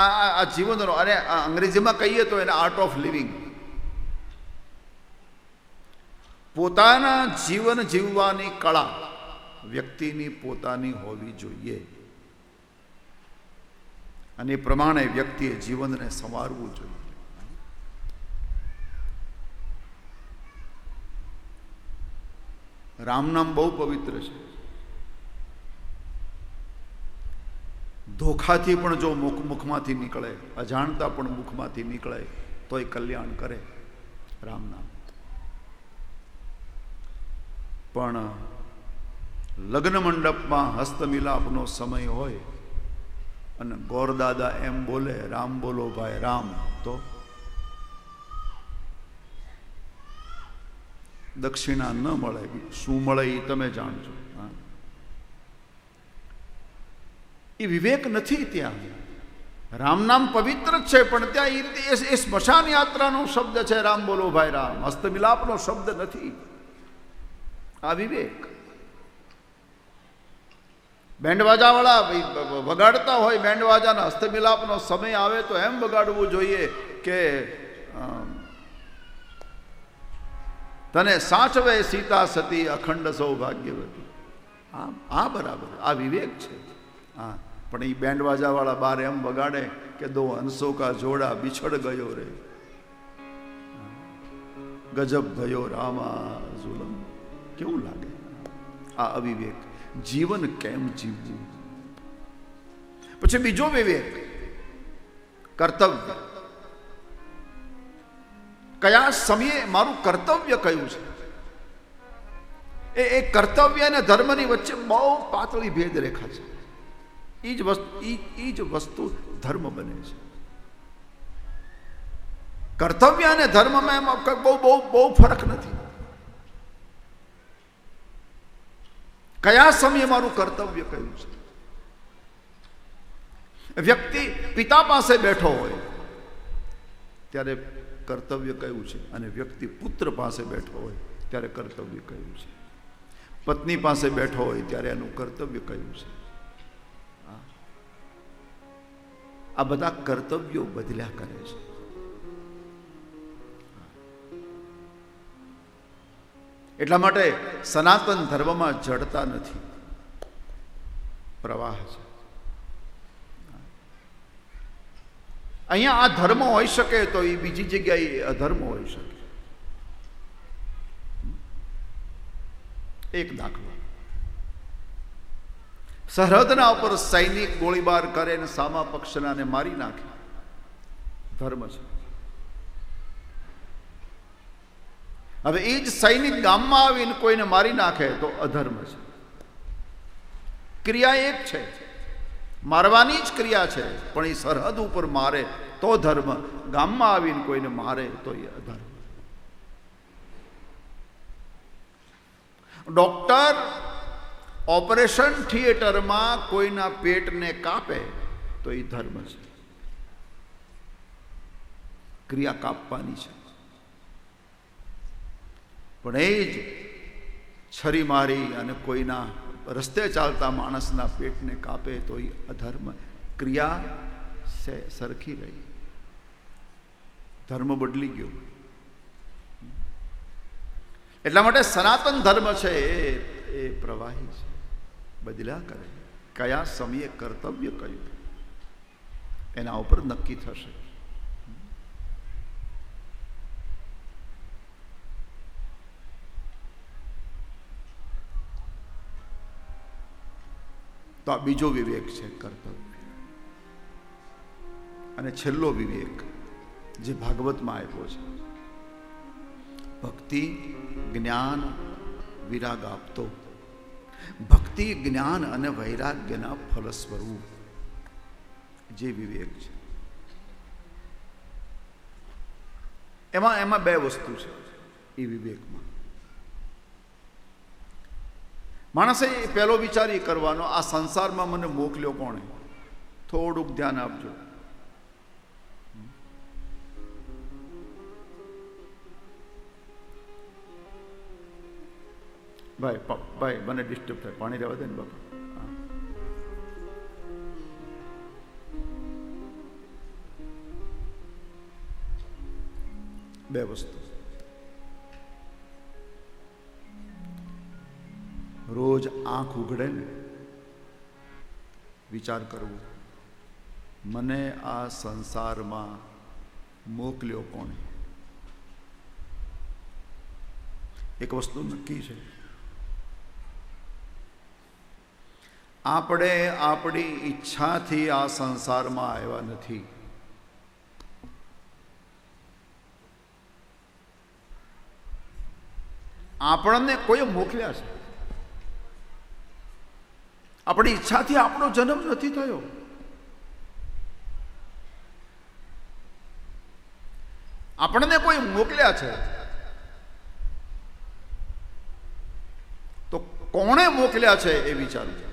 આ જીવનનો, અને અંગ્રેજીમાં કહીએ તો એને આર્ટ ઓફ લિવિંગ. પોતાના જીવન જીવવાની કળા વ્યક્તિની પોતાની હોવી જોઈએ, અને એ પ્રમાણે વ્યક્તિએ જીવનને સંવારવું જોઈએ. રામ નામ બહુ પવિત્ર છે. ધોખાથી પણ જો મુખમાંથી નીકળે, અજાણતા પણ મુખમાંથી નીકળે તો એ કલ્યાણ કરે રામ નામ. પણ લગ્ન મંડપમાં હસ્તમિલાપનો સમય હોય અને ગોરદાદા એમ બોલે, રામ બોલો ભાઈ રામ, તો દક્ષિણા ન મળે. શું મળે એ તમે જાણજો. એ વિવેક નથી ત્યાં. રામ નામ પવિત્ર જ છે, પણ ત્યાં એ સ્મશાન યાત્રાનો શબ્દ છે, રામ બોલો ભાઈ રામ, હસ્તમિલાપનો શબ્દ નથી. આ વિવેક. બેન્ડવાજાવાળા વગાડતા હોય બેન્ડવાજાના, હસ્તમિલાપનો સમય આવે તો એમ વગાડવું જોઈએ કે તને સાચવે સીતા સતી અખંડ સૌભાગ્યવતી. આ બરાબર, આ વિવેક છે. હા, પણ એ બેન્ડવાજાવાળા બાર એમ વગાડે કે દો હંસો કા જોડા બિછડ ગયો રે, ગજબ ભયો રામા ઝુલમ. કેવું લાગે? આ અવિવેક. જીવન કેમ જીવવું? પછી બીજો વિવેક, કર્તવ્ય. કયા સમયે મારું કર્તવ્ય કયું છે? એ કર્તવ્ય અને ધર્મની વચ્ચે બહુ પાતળી ભેદ રેખા છે. એ જ વસ્તુ ધર્મ બને છે. કર્તવ્ય અને ધર્મમાં એમાં બહુ ફરક નથી. કયા સમયે મારું કર્તવ્ય કયું છે? વ્યક્તિ પિતા પાસે બેઠો હોય ત્યારે કર્તવ્ય કયું છે, અને વ્યક્તિ પુત્ર પાસે બેઠો હોય ત્યારે કર્તવ્ય કયું છે. પત્ની પાસે બેઠો હોય ત્યારે એનું કર્તવ્ય કયું છે. આ બધા કર્તવ્યો બદલ્યા કરે છે. એટલા માટે સનાતન ધર્મમાં જડતા નથી, પ્રવાહ છે. અહીંયા આ ધર્મ હોઈ શકે તો એ બીજી જગ્યાએ અધર્મ હોઈ શકે. એક દાખલો, સરહદના ઉપર સૈનિક ગોળીબાર કરે ને સામા પક્ષનાને મારી નાખે, ધર્મ છે. હવે એ જ સૈનિક ગામમાં આવીને કોઈને મારી નાખે તો અધર્મ છે. ક્રિયા એક છે, મારવાની જ ક્રિયા છે, પણ એ સરહદ ઉપર મારે તો ધર્મ, ગામમાં આવીને કોઈને મારે તો એ અધર્મ. ડોક્ટર ઓપરેશન થિયેટરમાં કોઈના પેટને કાપે તો એ ધર્મ છે. ક્રિયા કાપવાની છે. પણ એ જ છરી મારી અને કોઈના રસ્તે ચાલતા માણસના પેટને કાપે તો એ અધર્મ. ક્રિયા સરખી રહી, ધર્મ બદલી ગયો. એટલા માટે સનાતન ધર્મ છે એ પ્રવાહી છે, બદલ્યા કરે. કયા સમયે કર્તવ્ય કયું એના ઉપર નક્કી થશે. તો આ બીજો વિવેક છે, કર્તવ્ય. અને છેલ્લો વિવેક જે ભાગવતમાં આપ્યો છે, ભક્તિ જ્ઞાન વિરાગ આપતો. ભક્તિ જ્ઞાન અને વૈરાગ્યના ફલ સ્વરૂપ જે વિવેક છે, એમાં બે વસ્તુ છે. એ વિવેકમાં માણસે પહેલો વિચાર એ કરવાનો, આ સંસારમાં મને મોકલ્યો કોણે? થોડુંક ધ્યાન આપજો. ભાઈ મને ડિસ્ટર્બ થાય, પાણી રહેવા દે ને બાપા. બે વસ્તુ. રોજ આંખ ઉઘડે ને વિચાર કરવો, મને આ સંસારમાં મોકલ્યો કોણે? એક વસ્તુ નક્કી છે, આપણે આપણી ઈચ્છાથી આ સંસારમાં આવ્યા નથી. આપણને કોઈ મોકલ્યા છે. આપણી ઈચ્છાથી આપણો જન્મ નથી થયો. આપણને કોઈ મોકલ્યા છે. તો કોણે મોકલ્યા છે એ વિચારવું.